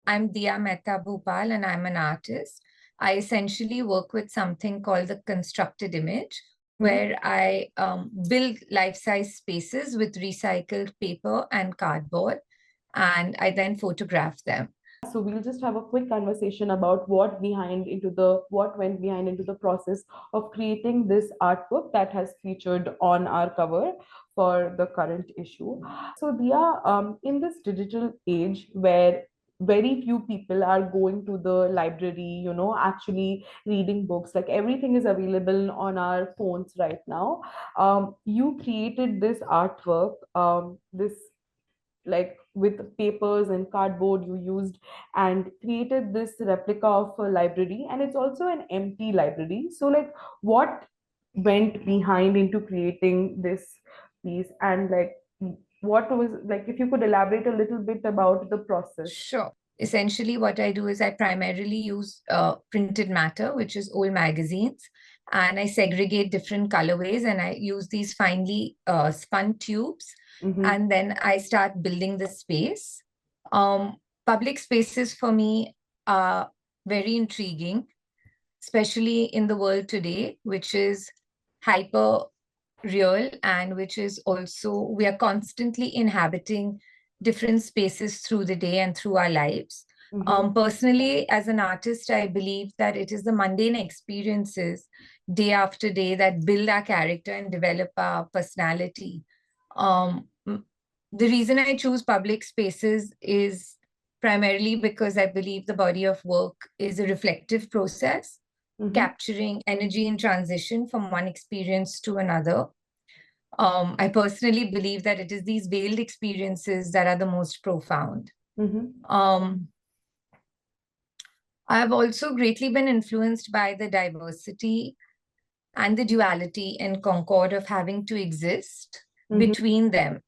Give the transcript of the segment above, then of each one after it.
I'm Dia Mehhta Bhupal and I'm an artist. I essentially work with something called the constructed image, Mhm. where I build life-size spaces with recycled paper and cardboard, and I then photograph them. So we'll just have a quick conversation about what went behind into the process of creating this artwork that has featured on our cover for the current issue. So Dia, in this digital age where very few people are going to the library, actually reading books, like everything is available on our phones right now. You created this artwork, this like with papers and cardboard you used, and created this replica of a library, and it's also an empty library. So like what went behind into creating this piece, and like what was like, if you could elaborate a little bit about the process. Sure. Essentially, what I do is I primarily use printed matter, which is old magazines, and I segregate different colorways and I use these finely spun tubes, Mm-hmm. and then I start building the space. Um, Public spaces for me are very intriguing, especially in the world today, which is hyper real and which is also, we are constantly inhabiting different spaces through the day and through our lives. Mm-hmm. Personally, as an artist, I believe that it is the mundane experiences day after day that build our character and develop our personality. The reason I choose public spaces is primarily because I believe the body of work is a reflective process, Mm-hmm. capturing energy in transition from one experience to another. I personally believe that it is these veiled experiences that are the most profound. Mm-hmm. Um, I have also greatly been influenced by the diversity and the duality and concord of having to exist Mm-hmm. between them.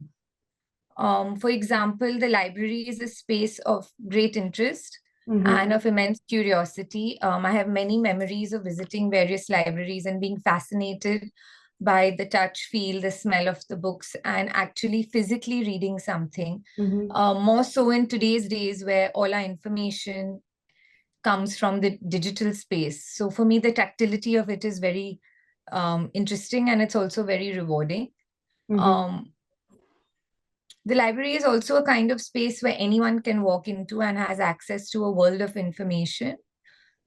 For example, the library is a space of great interest Mm-hmm. and of immense curiosity. I have many memories of visiting various libraries and being fascinated by the touch, feel, the smell of the books, and actually physically reading something. Mm-hmm. More so in today's days where all our information comes from the digital space. So for me, the tactility of it is very interesting and it's also very rewarding. Mm-hmm. Um, the library is also a kind of space where anyone can walk into and has access to a world of information.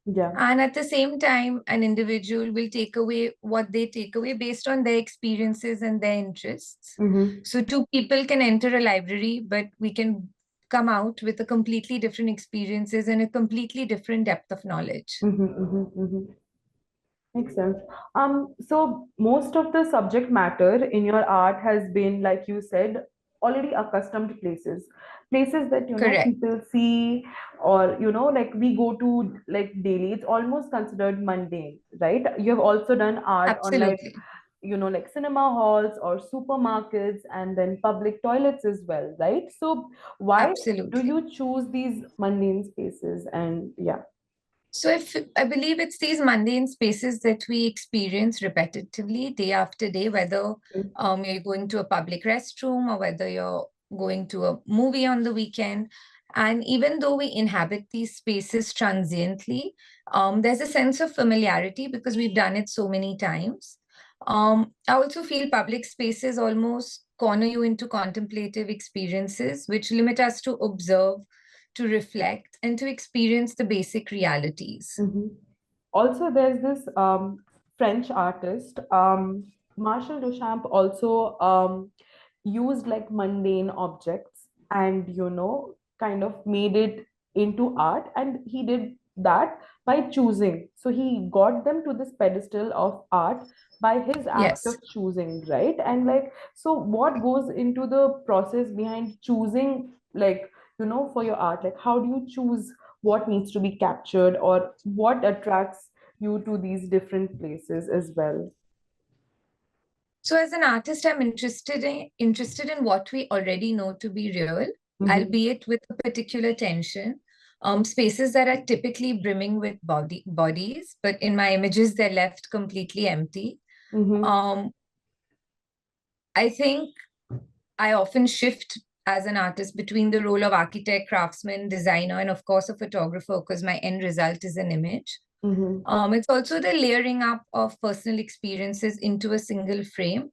Yeah. And at the same time, an individual will take away what they take away based on their experiences and their interests. Mm-hmm. So, two people can enter a library, but we can come out with a completely different experiences and a completely different depth of knowledge. Mm-hmm. Mm-hmm. Mm-hmm. Makes sense. So most of the subject matter in your art has been, like you said, already accustomed places, places that Correct. people see, or like we go to like daily. It's almost considered mundane, right? You have also done art on like Absolutely. like cinema halls or supermarkets, and then public toilets as well, right? So why do Absolutely. you choose these mundane spaces? And yeah. So if I believe it's these mundane spaces that we experience repetitively day after day, whether you're going to a public restroom or whether you're going to a movie on the weekend. And even though we inhabit these spaces transiently, there's a sense of familiarity because we've done it so many times. I also feel public spaces almost corner you into contemplative experiences, which limit us to observe, to reflect, and to experience the basic realities. Mhm. Also, there's this French artist, Marcel Duchamp, also used like mundane objects and, kind of made it into art. And he did that by choosing. So he got them to this pedestal of art by his act of Yes. choosing, right? And like, so what goes into the process behind choosing, like, for your art? Like, how do you choose what needs to be captured, or what attracts you to these different places as well? So as an artist, I'm interested in what we already know to be real, Mm-hmm. albeit with a particular tension. Spaces that are typically brimming with bodies, but in my images, they're left completely empty. Mm-hmm. Um, I think I often shift as an artist between the role of architect, craftsman, designer, and of course a photographer, because my end result is an image. It's also the layering up of personal experiences into a single frame,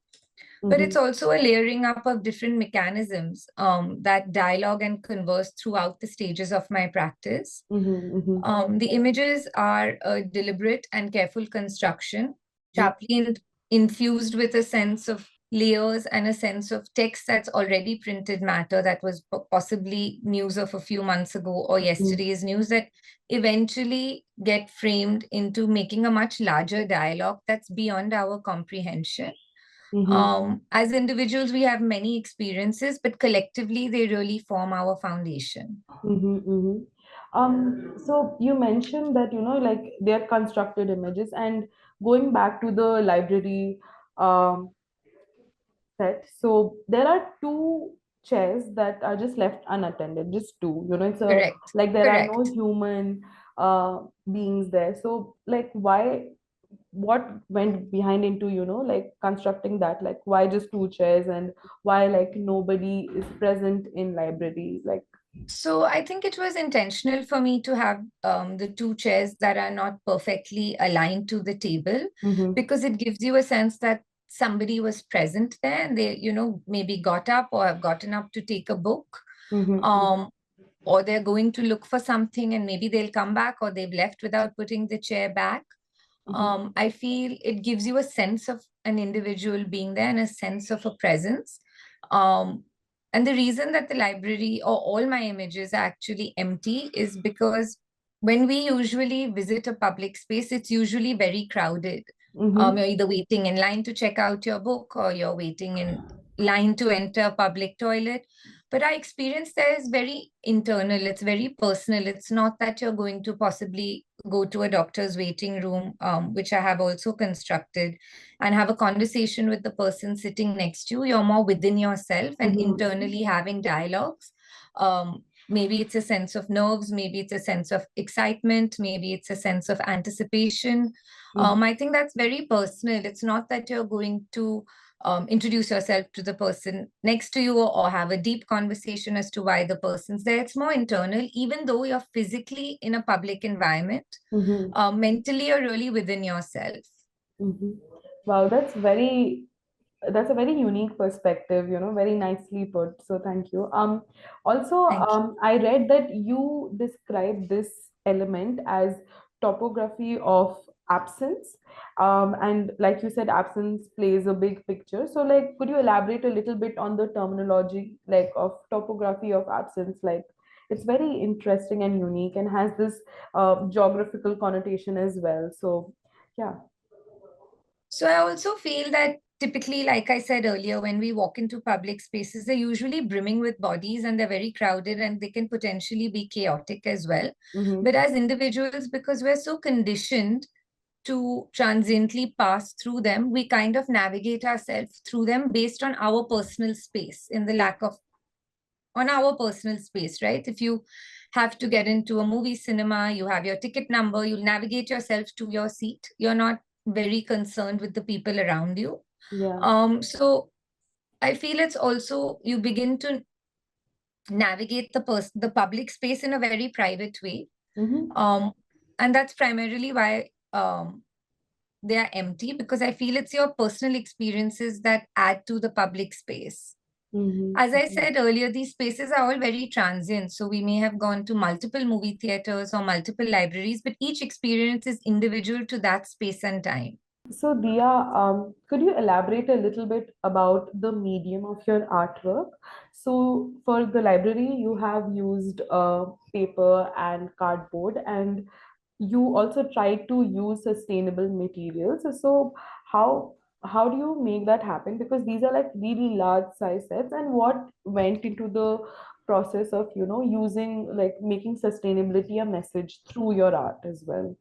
but it's also a layering up of different mechanisms that dialogue and converse throughout the stages of my practice. The images are a deliberate and careful construction, sharply infused with a sense of layers and a sense of text that's already printed matter that was possibly news of a few months ago or yesterday's news that eventually get framed into making a much larger dialogue that's beyond our comprehension. As individuals, we have many experiences, but collectively, they really form our foundation. So you mentioned that, like they're constructed images, and going back to the library um, set. So there are two chairs that are just left unattended, just two. It's a Correct. like there are no Correct. human beings there. So like why? What went behind into like constructing that? Like why just two chairs, and why like nobody is present in library? Like. So I think it was intentional for me to have the two chairs that are not perfectly aligned to the table, Mm-hmm. because it gives you a sense that somebody was present there and they, maybe got up or have gotten up to take a book. Mm-hmm. Um, or they're going to look for something and maybe they'll come back, or they've left without putting the chair back. I feel it gives you a sense of an individual being there and a sense of a presence. Um, and the reason that the library or all my images are actually empty is because when we usually visit a public space, it's usually very crowded. Mm-hmm. You're either waiting in line to check out your book or you're waiting in line to enter a public toilet. But our experience there is very internal, it's very personal. It's not that you're going to possibly go to a doctor's waiting room, which I have also constructed, and have a conversation with the person sitting next to you. You're more within yourself and Mm-hmm. internally having dialogues. Maybe it's a sense of nerves, maybe it's a sense of excitement, maybe it's a sense of anticipation. I think that's very personal. It's not that you're going to introduce yourself to the person next to you or have a deep conversation as to why the person's there. It's more internal, even though you're physically in a public environment. Mm-hmm. Mentally, you're really within yourself. Mm-hmm. Wow, that's a very unique perspective, very nicely put. So thank you. Also, Thank you. I read that you describe this element as topography of absence. And like you said, absence plays a big picture. So like, could you elaborate a little bit on the terminology like of topography of absence? Like, it's very interesting and unique and has this geographical connotation as well. So yeah. So I also feel that typically, like I said earlier, when we walk into public spaces, they're usually brimming with bodies and they're very crowded and they can potentially be chaotic as well. Mm-hmm. But as individuals, because we're so conditioned to transiently pass through them, we kind of navigate ourselves through them based on our personal space, in the lack of on our personal space, right? If you have to get into a movie cinema, you have your ticket number, you'll navigate yourself to your seat. You're not very concerned with the people around you. Yeah. So I feel it's also you begin to navigate the public space in a very private way. Mm-hmm. And that's primarily why they are empty, because I feel it's your personal experiences that add to the public space. As I Mm-hmm. said earlier, these spaces are all very transient. So we may have gone to multiple movie theaters or multiple libraries, but each experience is individual to that space and time. So, Dia, could you elaborate a little bit about the medium of your artwork? So, for the library, you have used paper and cardboard, and you also try to use sustainable materials. So, how how do you make that happen? Because these are like really large size sets, and what went into the process of using like making sustainability a message through your art as well?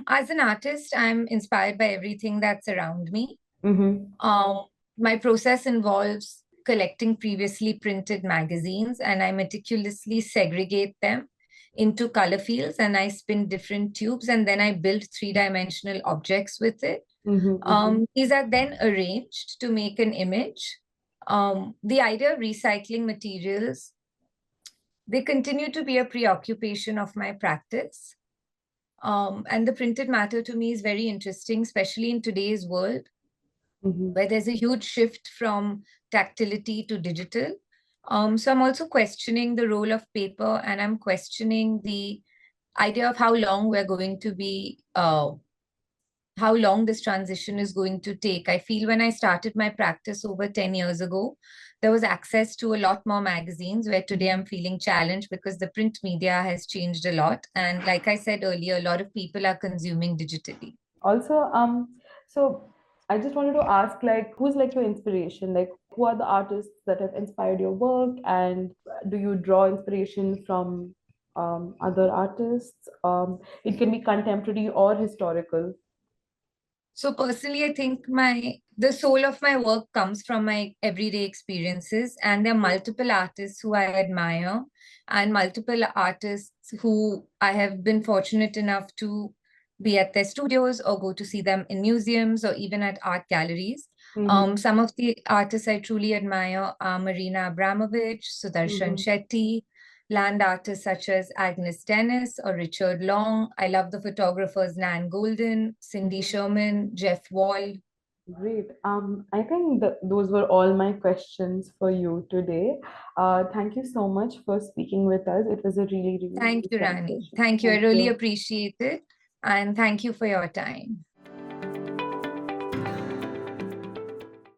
As an artist, I'm inspired by everything that's around me. Mm-hmm. Um, my process involves collecting previously printed magazines, and I meticulously segregate them into color fields, and I spin different tubes, and then I build three-dimensional objects with it. Mm-hmm. These are then arranged to make an image. The idea of recycling materials, they continue to be a preoccupation of my practice. And the printed matter to me is very interesting, especially in today's world, where there's a huge shift from tactility to digital. So I'm also questioning the role of paper, and I'm questioning the idea of how long we're going to be, how long this transition is going to take. I feel when I started my practice over 10 years ago, there was access to a lot more magazines, where today I'm feeling challenged because the print media has changed a lot. And like I said earlier, a lot of people are consuming digitally. Also, so I just wanted to ask, like, who's like your inspiration? Like, who are the artists that have inspired your work, and do you draw inspiration from other artists? It can be contemporary or historical. So personally, I think the soul of my work comes from my everyday experiences, and there are multiple artists who I admire, and multiple artists who I have been fortunate enough to be at their studios or go to see them in museums or even at art galleries. Mm-hmm. Some of the artists I truly admire are Marina Abramovich, Sudarshan Mm-hmm. Shetty, land artists such as Agnes Dennis or Richard Long. I love the photographers Nan Golden, Cindy Mm-hmm. Sherman, Jeff Wall. Great. I think that those were all my questions for you today. Thank you so much for speaking with us. It was a really, really Thank nice you, Rani. conversation. Thank you. I Thank really you. appreciate it. And thank you for your time.